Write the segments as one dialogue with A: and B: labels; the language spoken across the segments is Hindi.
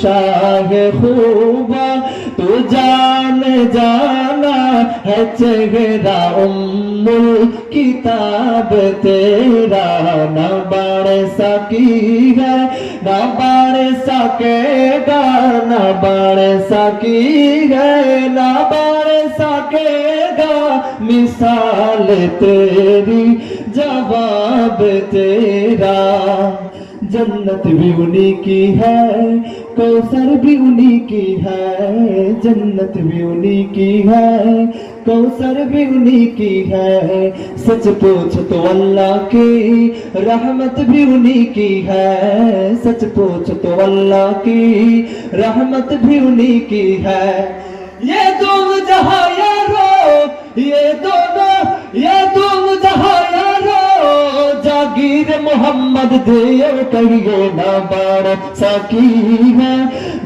A: शाह खूबा तू जान जाना है चेहरा उम्मुल किताब तेरा ना बढ़ सकी है ना बढ़ सकेगा ना बढ़ सकी है ना बढ़ सकेगा मिसाल तेरी जवाब तेरा जन्नत भी उन्हीं की है कौसर भी उन्हीं की है जन्नत भी उन्हीं की है कौसर भी उन्हीं की है सच पूछ तो अल्लाह की रहमत भी उन्हीं की है सच पूछ तो अल्लाह की रहमत भी उन्हीं की है ये तुम जहां यारो ये दोनों ये तुम जहां यारो जागीर मोहम्मद दियो कहिए ना बाढ़ सकी है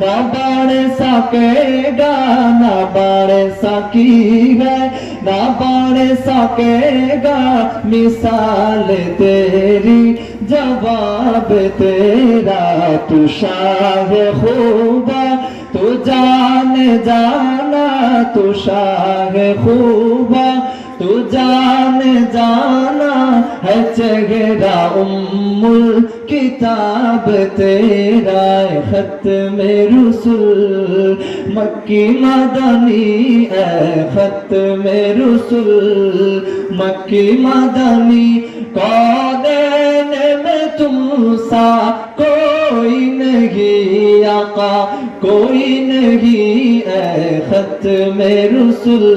A: ना बाढ़ सकेगा ना बाढ़ सकी है ना बाढ़ सकेगा मिसाल तेरी जवाब तेरा तू शाह खूबा तू जान जाना तू शाह खूबा तू जान जाना है चेहरा उम्मुल किताब तेरा खत में रुसूल मक्की मदनी है खत में रुसूल मक्की मदनी कौन में तुम सा कोई नहीं आका कोई नहीं है खत में रुसूल।